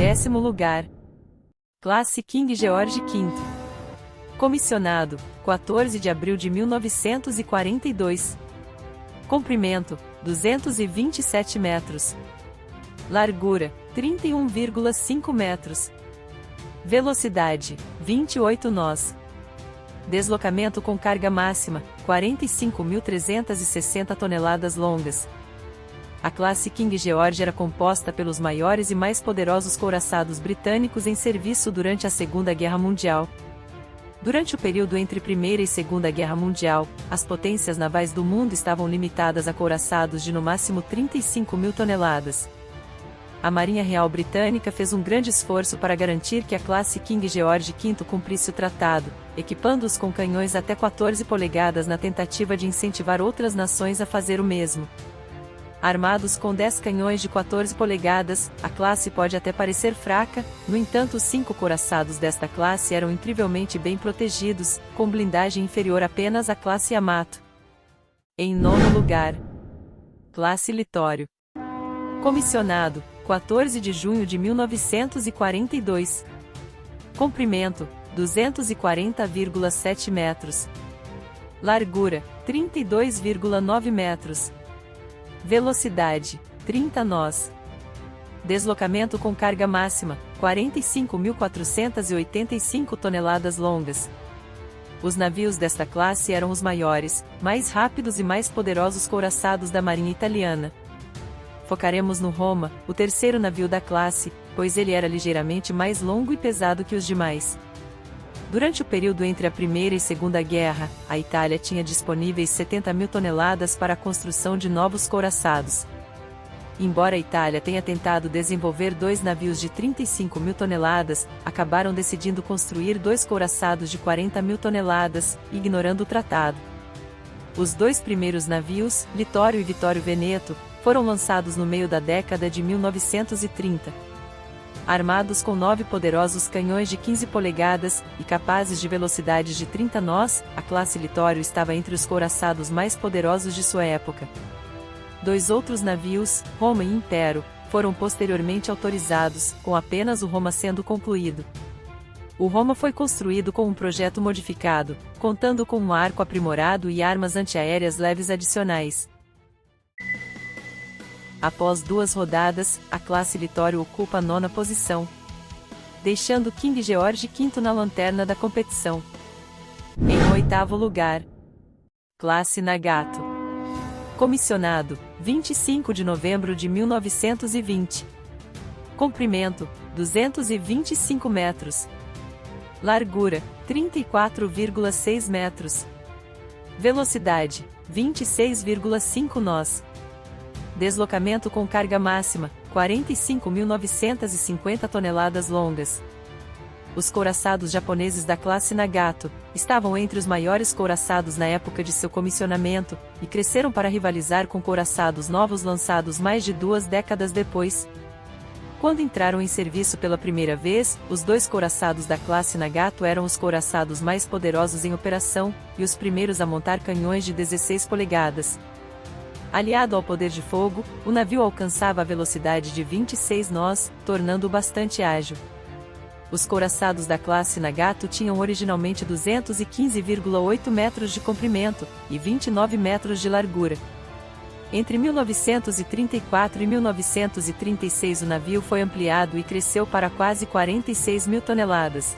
10º lugar. Classe King George V. Comissionado, 14 de abril de 1942. Comprimento, 227 metros. Largura, 31,5 metros. Velocidade, 28 nós. Deslocamento com carga máxima, 45.360 toneladas longas. A classe King George era composta pelos maiores e mais poderosos couraçados britânicos em serviço durante a Segunda Guerra Mundial. Durante o período entre Primeira e Segunda Guerra Mundial, as potências navais do mundo estavam limitadas a couraçados de no máximo 35.000 toneladas. A Marinha Real Britânica fez um grande esforço para garantir que a classe King George V cumprisse o tratado, equipando-os com canhões até 14 polegadas na tentativa de incentivar outras nações a fazer o mesmo. Armados com 10 canhões de 14 polegadas, a classe pode até parecer fraca, no entanto os 5 couraçados desta classe eram incrivelmente bem protegidos, com blindagem inferior apenas à classe Yamato. Em 9º lugar. Classe Litório. Comissionado, 14 de junho de 1942. Comprimento, 240,7 metros. Largura, 32,9 metros. Velocidade, 30 nós. Deslocamento com carga máxima, 45.485 toneladas longas. Os navios desta classe eram os maiores, mais rápidos e mais poderosos couraçados da Marinha Italiana. Focaremos no Roma, o terceiro navio da classe, pois ele era ligeiramente mais longo e pesado que os demais. Durante o período entre a Primeira e Segunda Guerra, a Itália tinha disponíveis 70.000 toneladas para a construção de novos couraçados. Embora a Itália tenha tentado desenvolver 2 navios de 35.000 toneladas, acabaram decidindo construir 2 couraçados de 40.000 toneladas, ignorando o tratado. Os 2 primeiros navios, Litório e Vittorio Veneto, foram lançados no meio da década de 1930. Armados com 9 poderosos canhões de 15 polegadas, e capazes de velocidades de 30 nós, a classe Litório estava entre os couraçados mais poderosos de sua época. 2 outros navios, Roma e Impero, foram posteriormente autorizados, com apenas o Roma sendo concluído. O Roma foi construído com um projeto modificado, contando com um arco aprimorado e armas antiaéreas leves adicionais. Após 2 rodadas, a classe Litório ocupa a 9ª posição, deixando King George V na lanterna da competição. Em 8º lugar. Classe Nagato. Comissionado, 25 de novembro de 1920. Comprimento, 225 metros. Largura, 34,6 metros. Velocidade, 26,5 nós. Deslocamento com carga máxima, 45.950 toneladas longas. Os couraçados japoneses da classe Nagato estavam entre os maiores couraçados na época de seu comissionamento, e cresceram para rivalizar com couraçados novos lançados mais de 2 décadas depois. Quando entraram em serviço pela primeira vez, os 2 couraçados da classe Nagato eram os couraçados mais poderosos em operação, e os primeiros a montar canhões de 16 polegadas. Aliado ao poder de fogo, o navio alcançava a velocidade de 26 nós, tornando-o bastante ágil. Os couraçados da classe Nagato tinham originalmente 215,8 metros de comprimento, e 29 metros de largura. Entre 1934 e 1936 o navio foi ampliado e cresceu para quase 46.000 toneladas.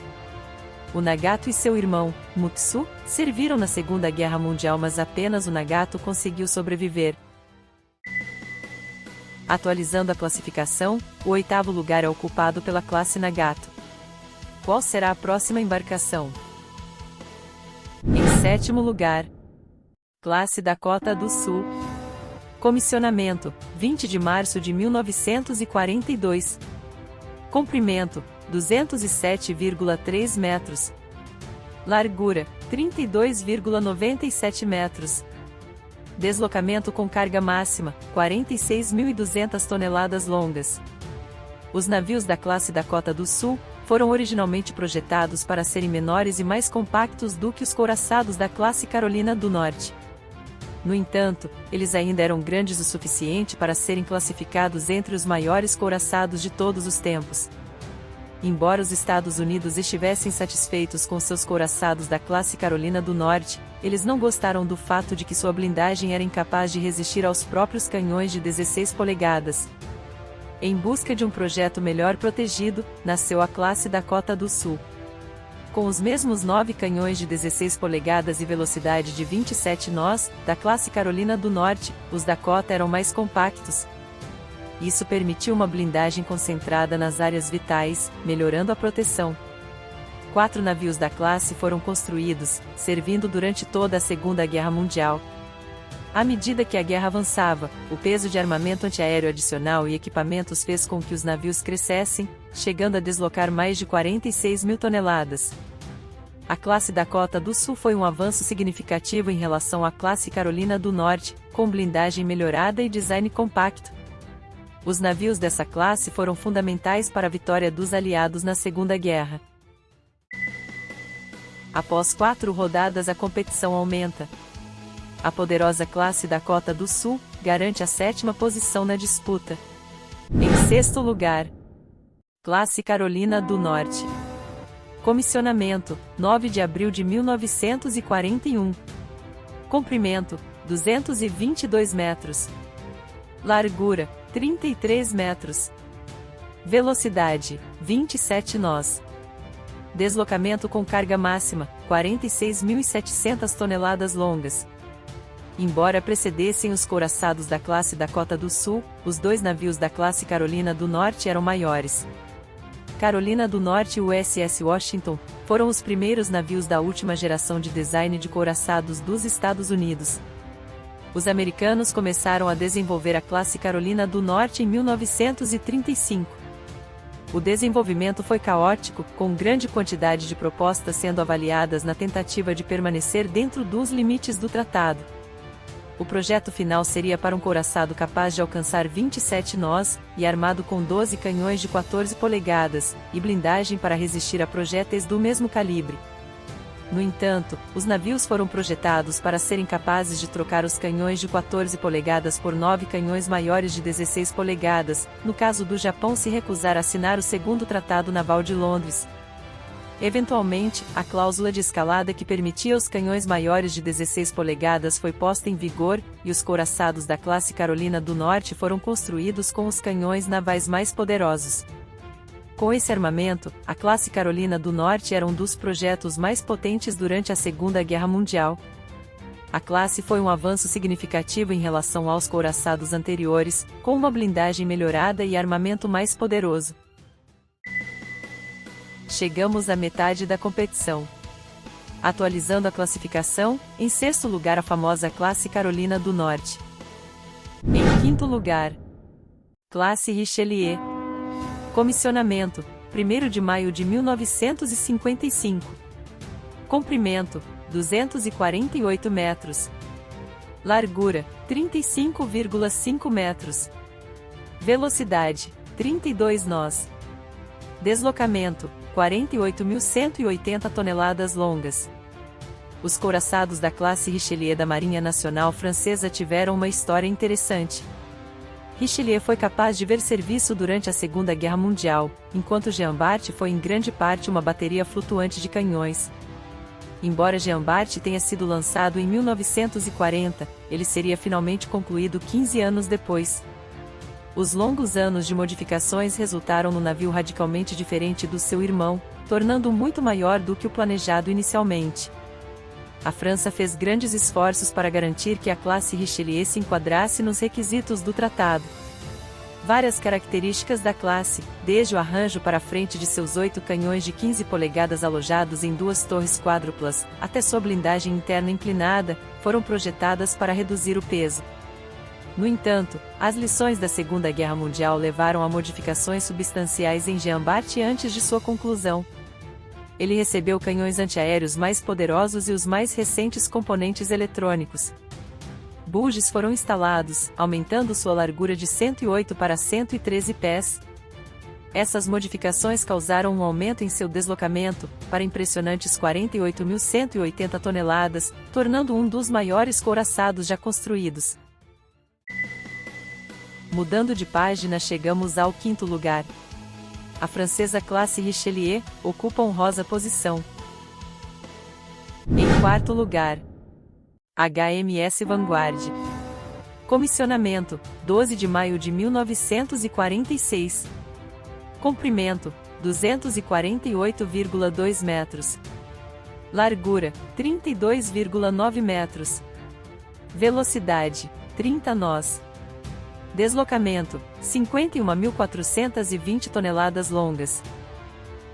O Nagato e seu irmão, Mutsu, serviram na Segunda Guerra Mundial, mas apenas o Nagato conseguiu sobreviver. Atualizando a classificação, o 8º lugar é ocupado pela classe Nagato. Qual será a próxima embarcação? Em 7º lugar. Classe Dakota do Sul. Comissionamento, 20 de março de 1942. Comprimento, 207,3 metros. Largura, 32,97 metros. Deslocamento com carga máxima, 46.200 toneladas longas. Os navios da classe Dakota do Sul foram originalmente projetados para serem menores e mais compactos do que os couraçados da classe Carolina do Norte. No entanto, eles ainda eram grandes o suficiente para serem classificados entre os maiores couraçados de todos os tempos. Embora os Estados Unidos estivessem satisfeitos com seus couraçados da classe Carolina do Norte, eles não gostaram do fato de que sua blindagem era incapaz de resistir aos próprios canhões de 16 polegadas. Em busca de um projeto melhor protegido, nasceu a classe Dakota do Sul. Com os mesmos 9 canhões de 16 polegadas e velocidade de 27 nós, da classe Carolina do Norte, os Dakota eram mais compactos. Isso permitiu uma blindagem concentrada nas áreas vitais, melhorando a proteção. 4 navios da classe foram construídos, servindo durante toda a Segunda Guerra Mundial. À medida que a guerra avançava, o peso de armamento antiaéreo adicional e equipamentos fez com que os navios crescessem, chegando a deslocar mais de 46 mil toneladas. A classe Dakota do Sul foi um avanço significativo em relação à classe Carolina do Norte, com blindagem melhorada e design compacto. Os navios dessa classe foram fundamentais para a vitória dos aliados na Segunda Guerra. Após 4 rodadas, a competição aumenta. A poderosa classe Dakota do Sul garante a 7ª posição na disputa. Em 6º lugar, classe Carolina do Norte. Comissionamento: 9 de abril de 1941. Comprimento: 222 metros. Largura: 33 metros. Velocidade: 27 nós. Deslocamento com carga máxima: 46.700 toneladas longas. Embora precedessem os couraçados da classe Dakota do Sul, os 2 navios da classe Carolina do Norte eram maiores. Carolina do Norte e o USS Washington foram os primeiros navios da última geração de design de couraçados dos Estados Unidos. Os americanos começaram a desenvolver a classe Carolina do Norte em 1935. O desenvolvimento foi caótico, com grande quantidade de propostas sendo avaliadas na tentativa de permanecer dentro dos limites do tratado. O projeto final seria para um couraçado capaz de alcançar 27 nós, e armado com 12 canhões de 14 polegadas, e blindagem para resistir a projéteis do mesmo calibre. No entanto, os navios foram projetados para serem capazes de trocar os canhões de 14 polegadas por 9 canhões maiores de 16 polegadas, no caso do Japão se recusar a assinar o segundo Tratado Naval de Londres. Eventualmente, a cláusula de escalada que permitia os canhões maiores de 16 polegadas foi posta em vigor, e os couraçados da classe Carolina do Norte foram construídos com os canhões navais mais poderosos. Com esse armamento, a classe Carolina do Norte era um dos projetos mais potentes durante a Segunda Guerra Mundial. A classe foi um avanço significativo em relação aos couraçados anteriores, com uma blindagem melhorada e armamento mais poderoso. Chegamos à metade da competição. Atualizando a classificação, em 6º lugar a famosa classe Carolina do Norte. Em 5º lugar, classe Richelieu. Comissionamento: 1º de maio de 1955. Comprimento: 248 metros. Largura: 35,5 metros. Velocidade: 32 nós. Deslocamento: 48.180 toneladas longas. Os couraçados da classe Richelieu da Marinha Nacional Francesa tiveram uma história interessante. Richelieu foi capaz de ver serviço durante a Segunda Guerra Mundial, enquanto Jean Bart foi em grande parte uma bateria flutuante de canhões. Embora Jean Bart tenha sido lançado em 1940, ele seria finalmente concluído 15 anos depois. Os longos anos de modificações resultaram no navio radicalmente diferente do seu irmão, tornando-o muito maior do que o planejado inicialmente. A França fez grandes esforços para garantir que a classe Richelieu se enquadrasse nos requisitos do tratado. Várias características da classe, desde o arranjo para a frente de seus 8 canhões de 15 polegadas alojados em 2 torres quádruplas, até sua blindagem interna inclinada, foram projetadas para reduzir o peso. No entanto, as lições da Segunda Guerra Mundial levaram a modificações substanciais em Jean Bart antes de sua conclusão. Ele recebeu canhões antiaéreos mais poderosos e os mais recentes componentes eletrônicos. Buges foram instalados, aumentando sua largura de 108 para 113 pés. Essas modificações causaram um aumento em seu deslocamento, para impressionantes 48.180 toneladas, tornando um dos maiores couraçados já construídos. Mudando de página, chegamos ao 5º lugar. a francesa classe Richelieu ocupa honrosa posição. Em quarto lugar, HMS Vanguard. Comissionamento, 12 de maio de 1946. Comprimento, 248,2 metros. Largura, 32,9 metros. Velocidade, 30 nós. Deslocamento, 51.420 toneladas longas.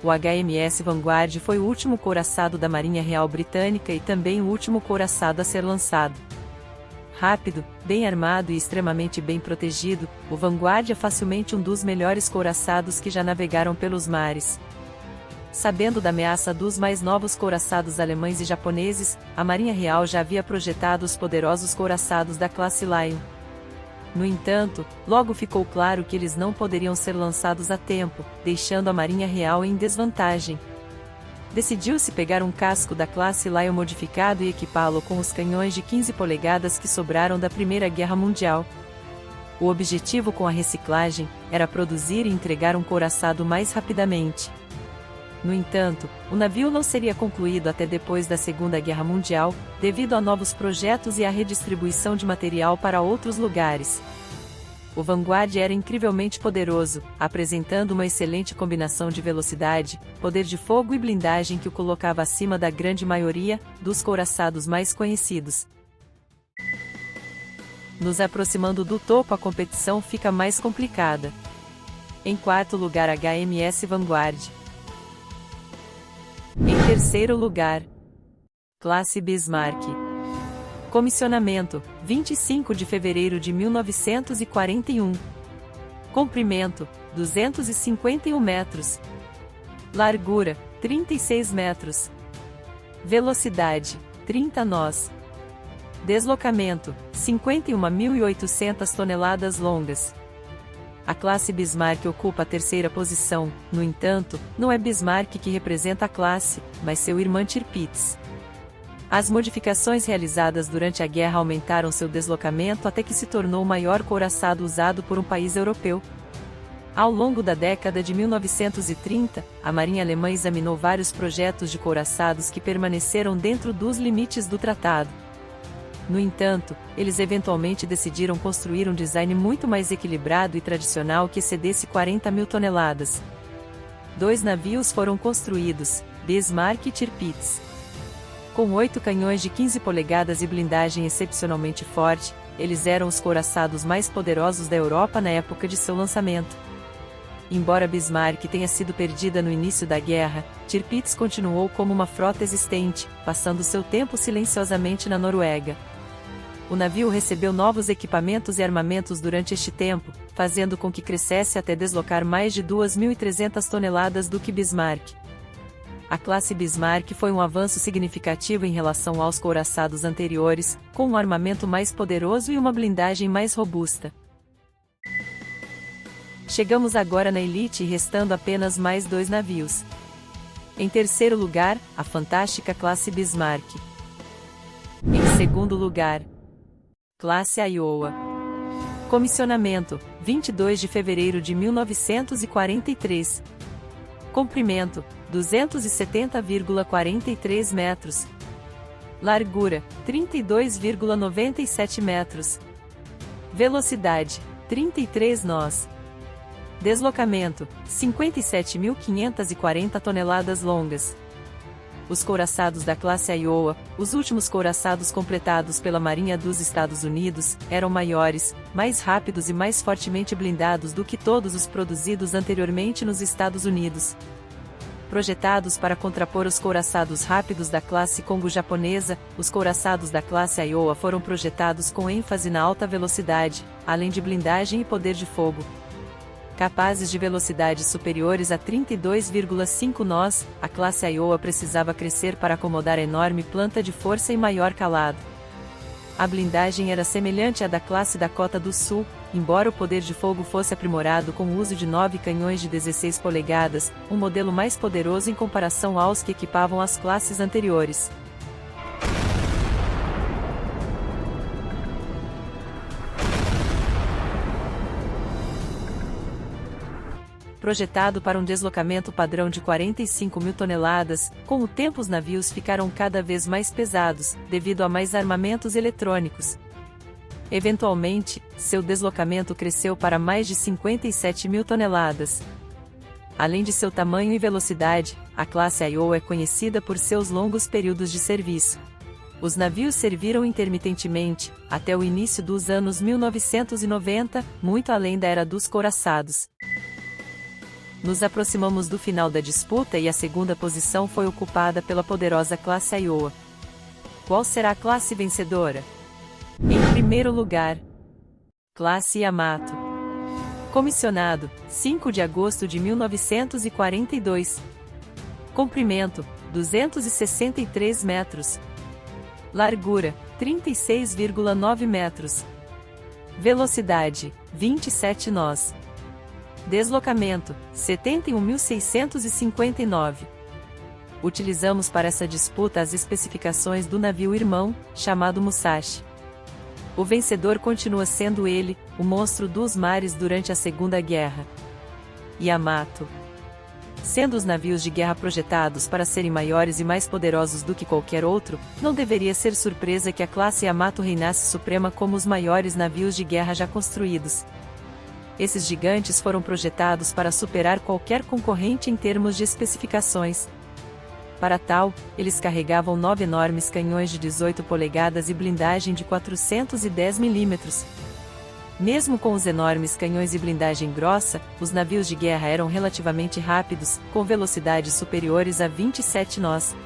O HMS Vanguard foi o último couraçado da Marinha Real Britânica e também o último couraçado a ser lançado. Rápido, bem armado e extremamente bem protegido, o Vanguard é facilmente um dos melhores couraçados que já navegaram pelos mares. Sabendo da ameaça dos mais novos couraçados alemães e japoneses, a Marinha Real já havia projetado os poderosos couraçados da classe Lion. No entanto, logo ficou claro que eles não poderiam ser lançados a tempo, deixando a Marinha Real em desvantagem. Decidiu-se pegar um casco da classe Lion modificado e equipá-lo com os canhões de 15 polegadas que sobraram da Primeira Guerra Mundial. O objetivo com a reciclagem era produzir e entregar um couraçado mais rapidamente. No entanto, o navio não seria concluído até depois da Segunda Guerra Mundial, devido a novos projetos e à redistribuição de material para outros lugares. O Vanguard era incrivelmente poderoso, apresentando uma excelente combinação de velocidade, poder de fogo e blindagem que o colocava acima da grande maioria dos couraçados mais conhecidos. Nos aproximando do topo, a competição fica mais complicada. Em quarto lugar, HMS Vanguard. Em terceiro lugar, classe Bismarck. Comissionamento, 25 de fevereiro de 1941. Comprimento, 251 metros. Largura, 36 metros. Velocidade, 30 nós. Deslocamento, 51.800 toneladas longas. A classe Bismarck ocupa a terceira posição, no entanto, não é Bismarck que representa a classe, mas seu irmão Tirpitz. As modificações realizadas durante a guerra aumentaram seu deslocamento até que se tornou o maior couraçado usado por um país europeu. Ao longo da década de 1930, a Marinha Alemã examinou vários projetos de couraçados que permaneceram dentro dos limites do tratado. No entanto, eles eventualmente decidiram construir um design muito mais equilibrado e tradicional que excedesse 40.000 toneladas. 2 navios foram construídos, Bismarck e Tirpitz. Com 8 canhões de 15 polegadas e blindagem excepcionalmente forte, eles eram os couraçados mais poderosos da Europa na época de seu lançamento. Embora Bismarck tenha sido perdida no início da guerra, Tirpitz continuou como uma frota existente, passando seu tempo silenciosamente na Noruega. O navio recebeu novos equipamentos e armamentos durante este tempo, fazendo com que crescesse até deslocar mais de 2.300 toneladas do que Bismarck. A classe Bismarck foi um avanço significativo em relação aos couraçados anteriores, com um armamento mais poderoso e uma blindagem mais robusta. Chegamos agora na elite, restando apenas mais 2 navios. Em terceiro lugar, a fantástica classe Bismarck. Em segundo lugar, classe Iowa. Comissionamento, 22 de fevereiro de 1943. Comprimento, 270,43 metros. Largura, 32,97 metros. Velocidade, 33 nós. Deslocamento, 57.540 toneladas longas. Os couraçados da classe Iowa, os últimos couraçados completados pela Marinha dos Estados Unidos, eram maiores, mais rápidos e mais fortemente blindados do que todos os produzidos anteriormente nos Estados Unidos. Projetados para contrapor os couraçados rápidos da classe Congo japonesa, os couraçados da classe Iowa foram projetados com ênfase na alta velocidade, além de blindagem e poder de fogo. Capazes de velocidades superiores a 32,5 nós, a classe Iowa precisava crescer para acomodar a enorme planta de força e maior calado. A blindagem era semelhante à da classe Dakota do Sul, embora o poder de fogo fosse aprimorado com o uso de 9 canhões de 16 polegadas, um modelo mais poderoso em comparação aos que equipavam as classes anteriores. Projetado para um deslocamento padrão de 45 mil toneladas, com o tempo os navios ficaram cada vez mais pesados, devido a mais armamentos eletrônicos. Eventualmente, seu deslocamento cresceu para mais de 57 mil toneladas. Além de seu tamanho e velocidade, a classe Iowa é conhecida por seus longos períodos de serviço. Os navios serviram intermitentemente, até o início dos anos 1990, muito além da era dos couraçados. Nos aproximamos do final da disputa e a segunda posição foi ocupada pela poderosa classe Iowa. Qual será a classe vencedora? Em primeiro lugar, classe Yamato. Comissionado, 5 de agosto de 1942. Comprimento, 263 metros. Largura, 36,9 metros. Velocidade, 27 nós. Deslocamento, 71.659. Utilizamos para essa disputa as especificações do navio irmão, chamado Musashi. O vencedor continua sendo ele, o monstro dos mares durante a Segunda Guerra. Yamato. Sendo os navios de guerra projetados para serem maiores e mais poderosos do que qualquer outro, não deveria ser surpresa que a classe Yamato reinasse suprema como os maiores navios de guerra já construídos. Esses gigantes foram projetados para superar qualquer concorrente em termos de especificações. Para tal, eles carregavam 9 enormes canhões de 18 polegadas e blindagem de 410 mm. Mesmo com os enormes canhões e blindagem grossa, os navios de guerra eram relativamente rápidos, com velocidades superiores a 27 nós.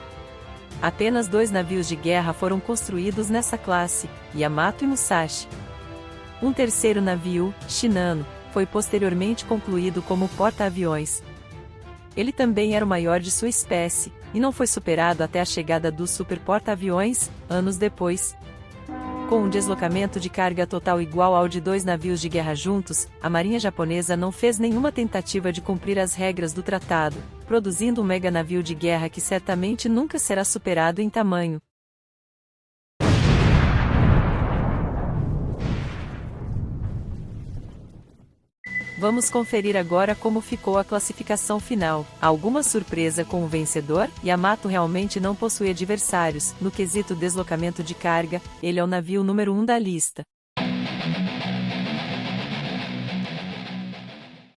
Apenas 2 navios de guerra foram construídos nessa classe, Yamato e Musashi. Um terceiro navio, Shinano, foi posteriormente concluído como porta-aviões. Ele também era o maior de sua espécie, e não foi superado até a chegada dos super-porta-aviões, anos depois. Com um deslocamento de carga total igual ao de 2 navios de guerra juntos, a marinha japonesa não fez nenhuma tentativa de cumprir as regras do tratado, produzindo um mega navio de guerra que certamente nunca será superado em tamanho. Vamos conferir agora como ficou a classificação final. Alguma surpresa com o vencedor? Yamato realmente não possui adversários. No quesito deslocamento de carga, ele é o navio número 1 da lista.